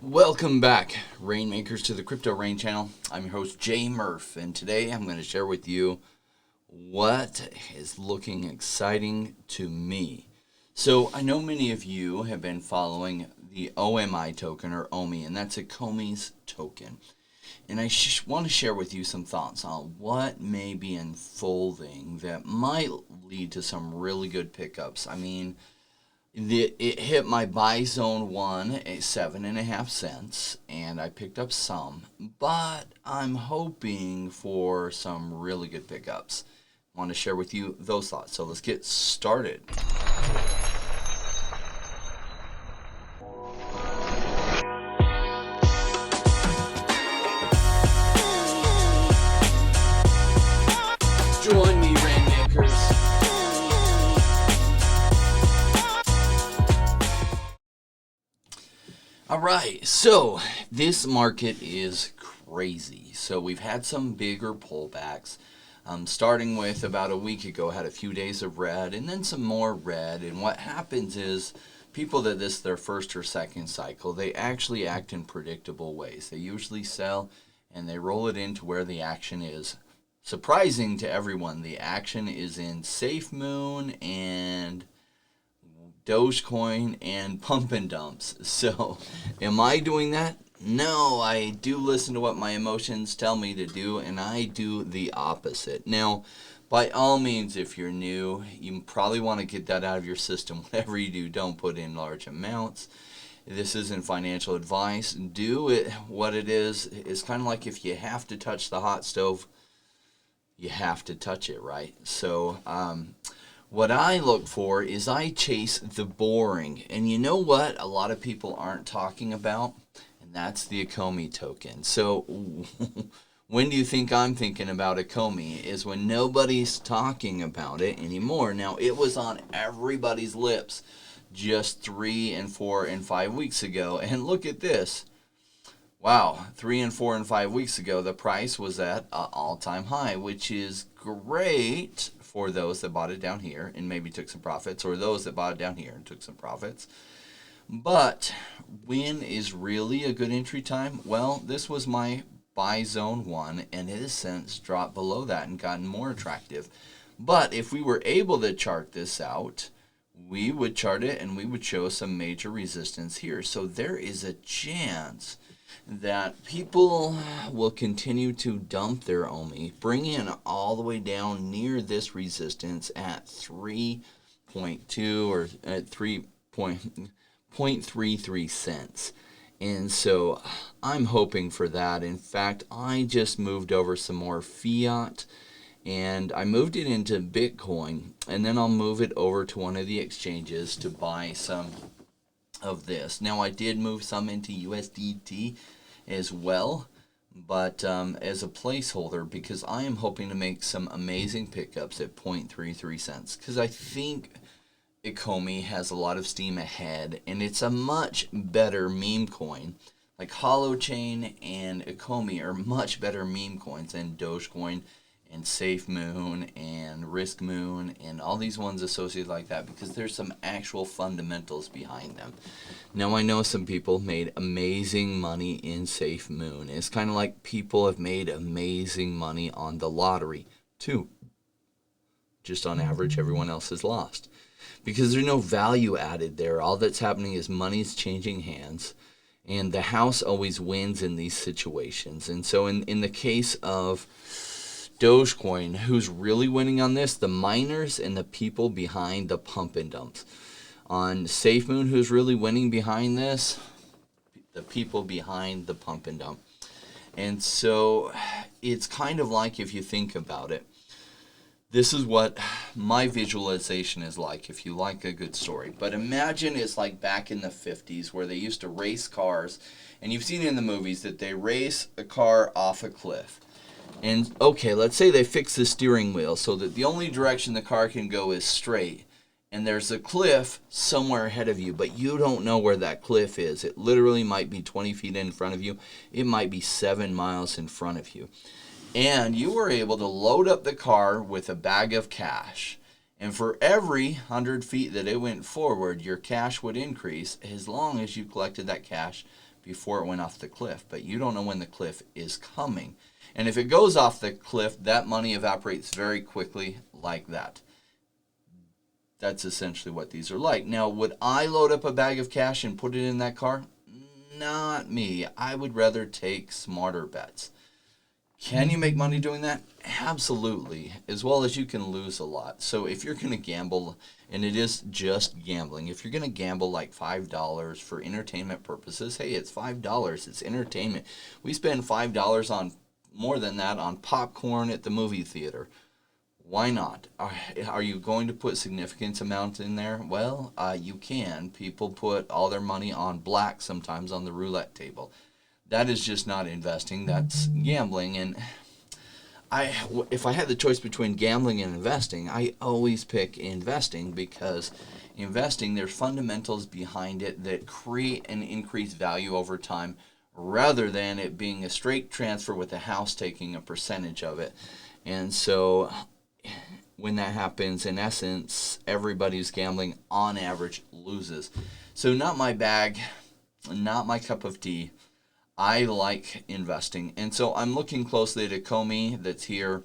Welcome back, Rainmakers, to the Crypto Rain channel. I'm your host, Jay Murph, and today I'm going to share with you what is looking exciting to me. So I know many of you have been following the OMI token, or OMI, and that's Ecomi's token. And I want to share with you some thoughts on what may be unfolding that might lead to some really good pickups. It hit my buy zone 1 at 7.5 cents, and I picked up some, but I'm hoping for some really good pickups. I want to share with you those thoughts. So let's get started. Join me, Rainmakers. All right, so this market is crazy. So we've had some bigger pullbacks, starting with about a week ago, had a few days of red and then some more red. And what happens is people that this is their first or second cycle, they actually act in predictable ways. They usually sell and they roll it into where the action is. Surprising to everyone, the action is in Safe Moon and Dogecoin and pump and dumps. So am I doing that? No, I do listen to what my emotions tell me to do, and I do the opposite. Now, by all means, if you're new, you probably want to get that out of your system. Whatever you do, don't put in large amounts. This isn't financial advice. Do it what it is. It's kind of like if you have to touch the hot stove, you have to touch it, right? So, what I look for is I chase the boring. And you know what a lot of people aren't talking about? And that's the Ecomi token. So when do you think I'm thinking about Ecomi? Is when nobody's talking about it anymore. Now, it was on everybody's lips just 3 and 4 and 5 weeks ago. And look at this. Wow, 3 and 4 and 5 weeks ago, the price was at an all-time high, which is great for those that bought it down here and maybe took some profits, or those that bought it down here and took some profits. But when is really a good entry time? Well, this was my buy zone 1, and it has since dropped below that and gotten more attractive. But if we were able to chart this out, we would chart it and we would show some major resistance here. So there is a chance that people will continue to dump their OMI, bring in all the way down near this resistance at 3.2 or at 3.33 cents. And so I'm hoping for that. In fact, I just moved over some more fiat, and I moved it into Bitcoin, and then I'll move it over to one of the exchanges to buy some of this. Now, I did move some into USDT as well, but as a placeholder, because I am hoping to make some amazing pickups at 0.33 cents, because I think Ecomi has a lot of steam ahead, and it's a much better meme coin. Like Holochain and Ecomi are much better meme coins than Dogecoin and Safe Moon and Risk Moon and all these ones associated like that, because there's some actual fundamentals behind them. Now, I know some people made amazing money in Safe Moon. It's kind of like people have made amazing money on the lottery too. Just on average, everyone else has lost, because there's no value added there. All that's happening is money's changing hands, and the house always wins in these situations. And so in the case of Dogecoin, who's really winning on this? The miners and the people behind the pump and dumps. On SafeMoon, who's really winning behind this? The people behind the pump and dump. And so it's kind of like, if you think about it, this is what my visualization is like, if you like a good story. But imagine it's like back in the 50s, where they used to race cars, and you've seen in the movies that they race a car off a cliff. And okay, let's say they fix the steering wheel so that the only direction the car can go is straight, and there's a cliff somewhere ahead of you, but you don't know where that cliff is. It literally might be 20 feet in front of you. It might be 7 miles in front of you. And you were able to load up the car with a bag of cash And for every 100 feet that it went forward, your cash would increase as long as you collected that cash before it went off the cliff. But you don't know when the cliff is coming. And if it goes off the cliff, that money evaporates very quickly like that. That's essentially what these are like. Now, would I load up a bag of cash and put it in that car? Not me. I would rather take smarter bets. Can you make money doing that? Absolutely, as well as you can lose a lot. So if you're going to gamble, and it is just gambling, if you're going to gamble like $5 for entertainment purposes, hey, it's $5. It's entertainment. We spend $5 on more than that on popcorn at the movie theater. Why not? Are you going to put significant amount in there? Well, you can. People put all their money on black sometimes on the roulette table. That is just not investing. That's gambling. And if I had the choice between gambling and investing, I always pick investing, because investing, there's fundamentals behind it that create an increased value over time, rather than it being a straight transfer with the house taking a percentage of it. And so when that happens, in essence, everybody who's gambling on average loses. So not my bag, not my cup of tea. I like investing. And so I'm looking closely at Ecomi that's here.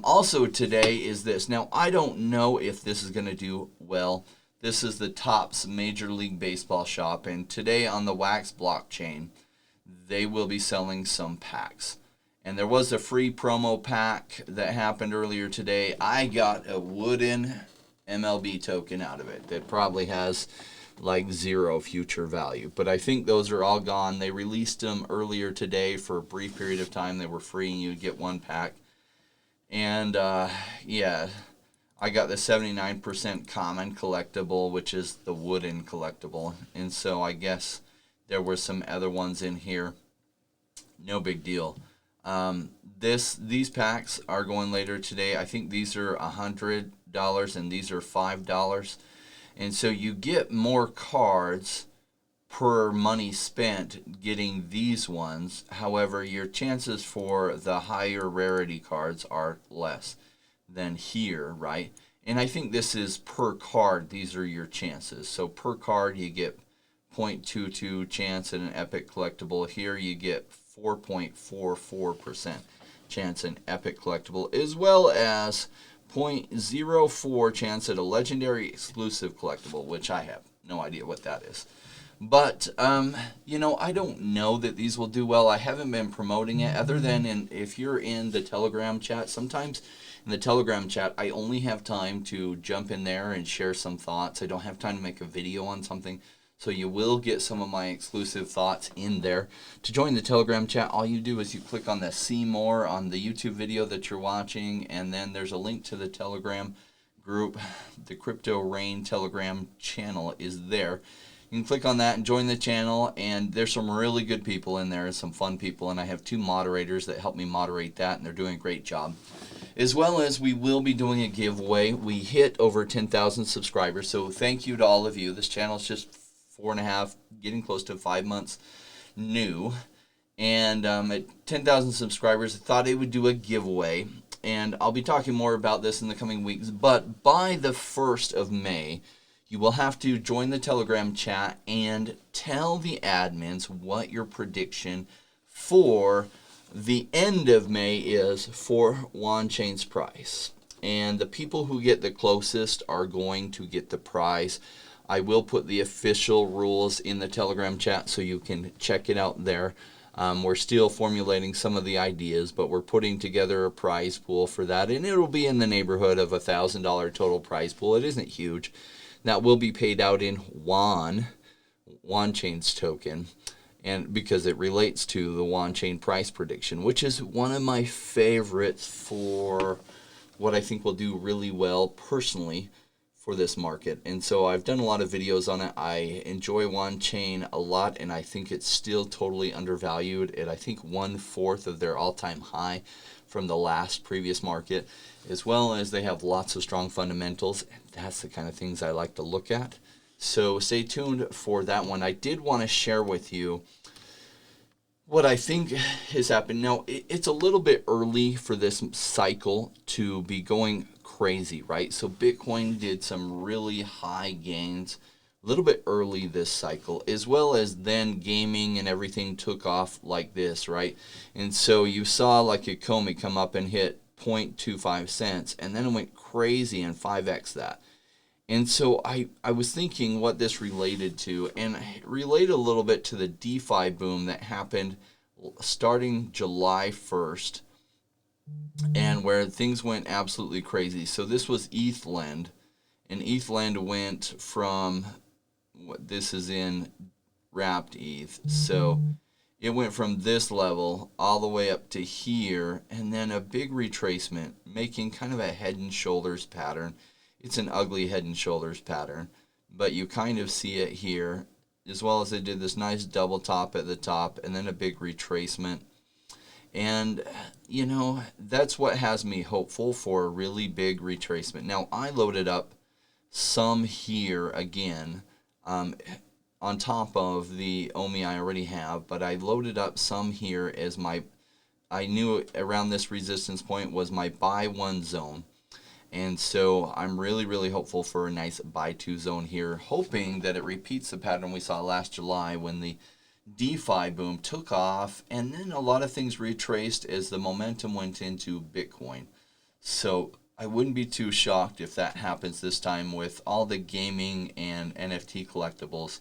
Also today is this. Now, I don't know if this is going to do well. This is the Topps Major League Baseball shop. And today on the Wax blockchain, they will be selling some packs. And there was a free promo pack that happened earlier today. I got a wooden MLB token out of it that probably has like zero future value. But I think those are all gone. They released them earlier today for a brief period of time. They were free and you'd get one pack. And yeah, I got the 79% common collectible, which is the wooden collectible. And so I guess there were some other ones in here. No big deal. These packs are going later today. I think these are $100 and these are $5. And so you get more cards per money spent getting these ones. However, your chances for the higher rarity cards are less than here, right? And I think this is per card. These are your chances. So per card you get 0.22 chance in an epic collectible. Here you get 4.44% chance in epic collectible, as well as 0.04 chance at a legendary exclusive collectible, which I have no idea what that is. But, I don't know that these will do well. I haven't been promoting it, other than if you're in the Telegram chat. Sometimes in the Telegram chat, I only have time to jump in there and share some thoughts. I don't have time to make a video on something. So you will get some of my exclusive thoughts in there. To join the Telegram chat, all you do is you click on the See More on the YouTube video that you're watching, and then there's a link to the Telegram group. The Crypto Rain Telegram channel is there. You can click on that and join the channel, and there's some really good people in there, some fun people, and I have 2 moderators that help me moderate that, and they're doing a great job. As well as we will be doing a giveaway. We hit over 10,000 subscribers, so thank you to all of you. This channel is just 4.5, getting close to 5 months new. And at 10,000 subscribers, I thought I would do a giveaway. And I'll be talking more about this in the coming weeks. But by the 1st of May, you will have to join the Telegram chat and tell the admins what your prediction for the end of May is for Wanchain's price. And the people who get the closest are going to get the prize. I will put the official rules in the Telegram chat so you can check it out there. We're still formulating some of the ideas, but we're putting together a prize pool for that, and it'll be in the neighborhood of $1,000 total prize pool. It isn't huge. That will be paid out in Wanchain's token, and because it relates to the Wanchain price prediction, which is one of my favorites for what I think will do really well personally for this market. And so I've done a lot of videos on it. I enjoy Wanchain a lot, and I think it's still totally undervalued at, I think, 1/4 of their all-time high from the last previous market, as well as they have lots of strong fundamentals. That's the kind of things I like to look at. So stay tuned for that one. I did want to share with you what I think has happened. Now, it's a little bit early for this cycle to be going crazy, right? So Bitcoin did some really high gains a little bit early this cycle, as well as then gaming and everything took off like this, right? And so you saw like Ecomi come up and hit 0.25 cents, and then it went crazy and 5x that. And so I was thinking what this related to, and it related a little bit to the DeFi boom that happened starting July 1st, and where things went absolutely crazy. So this was ETHLend, and ETHLend went from, what this is in wrapped ETH, so it went from this level all the way up to here, and then a big retracement, making kind of a head and shoulders pattern. It's an ugly head and shoulders pattern, but you kind of see it here, as well as it did this nice double top at the top, and then a big retracement. And, you know, that's what has me hopeful for a really big retracement. Now, I loaded up some here again, on top of the OMI I already have, but I loaded up some here as I knew around this resistance point was my buy one zone. And so I'm really, really hopeful for a nice buy two zone here, hoping that it repeats the pattern we saw last July when the DeFi boom took off, and then a lot of things retraced as the momentum went into Bitcoin. So I wouldn't be too shocked if that happens this time with all the gaming and NFT collectibles,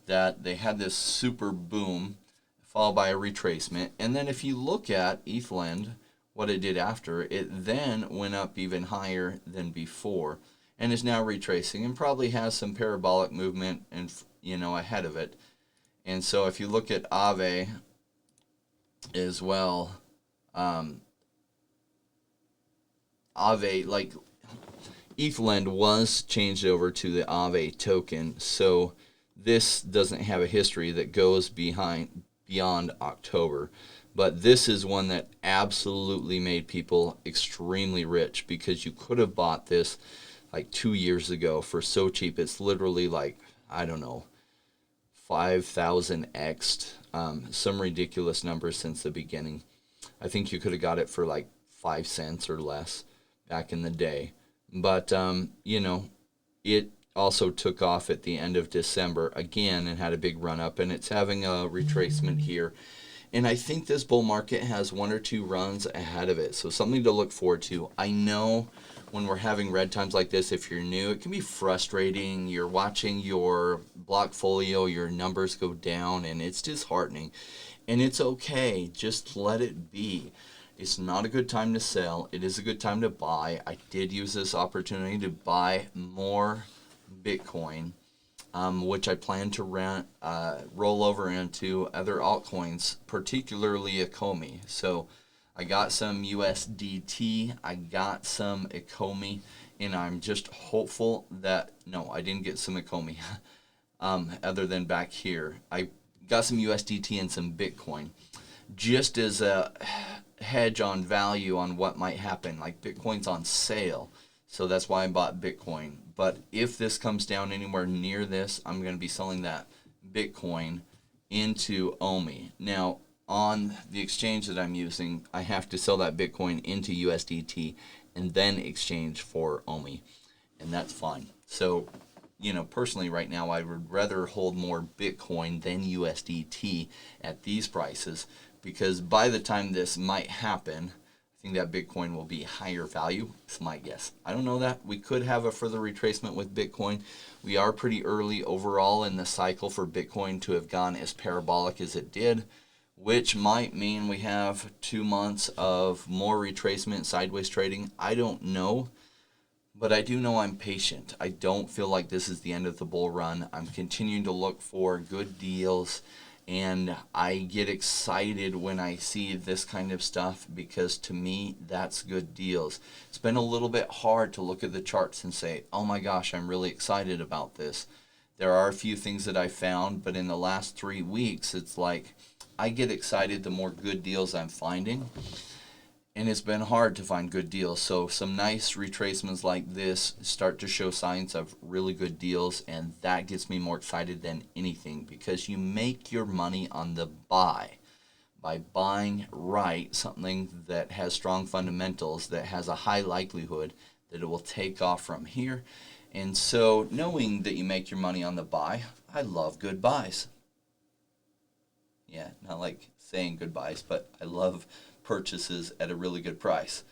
that they had this super boom followed by a retracement. And then if you look at ETHLend, what it did after, it then went up even higher than before and is now retracing and probably has some parabolic movement and, you know, ahead of it. And so if you look at Aave as well, Aave, like ETHLend was changed over to the Aave token, so this doesn't have a history that goes beyond October. But this is one that absolutely made people extremely rich, because you could have bought this like 2 years ago for so cheap. It's literally like, I don't know, 5,000x, some ridiculous numbers since the beginning. I think you could have got it for like 5 cents or less back in the day. But, you know, it also took off at the end of December again and had a big run up, and it's having a retracement here. And I think this bull market has 1 or 2 runs ahead of it, so something to look forward to. I know when we're having red times like this, if you're new, it can be frustrating. You're watching your blockfolio, your numbers go down, and it's disheartening. And it's okay, just let it be. It's not a good time to sell. It is a good time to buy. I did use this opportunity to buy more Bitcoin, which I plan to roll over into other altcoins, particularly Ecomi. So I got some USDT, I got some Ecomi, and I'm just hopeful that, no, I didn't get some Ecomi, other than back here. I got some USDT and some Bitcoin, just as a hedge on value on what might happen. Like Bitcoin's on sale, so that's why I bought Bitcoin. But if this comes down anywhere near this, I'm going to be selling that Bitcoin into OMI. Now, on the exchange that I'm using, I have to sell that Bitcoin into USDT and then exchange for OMI, and that's fine. So, you know, personally right now, I would rather hold more Bitcoin than USDT at these prices, because by the time this might happen, I think that Bitcoin will be higher value. It's my guess. I don't know that. We could have a further retracement with Bitcoin. We are pretty early overall in the cycle for Bitcoin to have gone as parabolic as it did, which might mean we have 2 months of more retracement, sideways trading. I don't know, but I do know I'm patient. I don't feel like this is the end of the bull run. I'm continuing to look for good deals, and I get excited when I see this kind of stuff, because to me, that's good deals. It's been a little bit hard to look at the charts and say, oh my gosh, I'm really excited about this. There are a few things that I found, but in the last 3 weeks, it's like I get excited the more good deals I'm finding. And it's been hard to find good deals. So some nice retracements like this start to show signs of really good deals, and that gets me more excited than anything, because you make your money on the buy by buying right something that has strong fundamentals, that has a high likelihood that it will take off from here. And so knowing that you make your money on the buy, I love good buys. Yeah, not like saying goodbyes, but I love purchases at a really good price.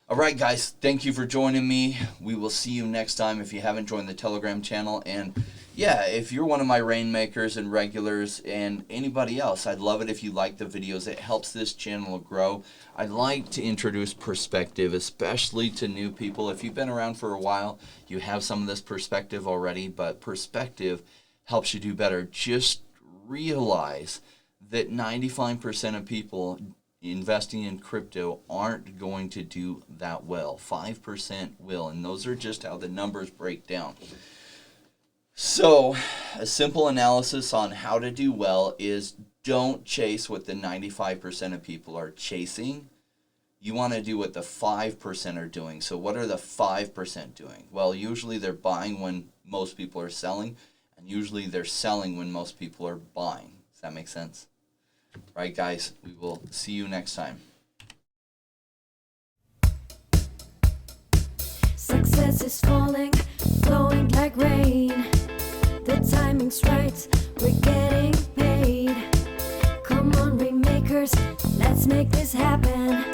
All right, guys, thank you for joining me. We will see you next time if you haven't joined the Telegram channel. And yeah, if you're one of my rainmakers and regulars and anybody else, I'd love it if you like the videos. It helps this channel grow. I'd like to introduce perspective, especially to new people. If you've been around for a while, you have some of this perspective already, but perspective helps you do better. Just realize that 95% of people investing in crypto aren't going to do that well. 5% will, and those are just how the numbers break down. So a simple analysis on how to do well is don't chase what the 95% of people are chasing. You want to do what the 5% are doing. So what are the 5% doing? Well, usually they're buying when most people are selling, and usually they're selling when most people are buying. Does that make sense? Right, guys, we will see you next time. Success is falling, flowing like rain. The timing's right, we're getting paid. Come on, rainmakers, let's make this happen.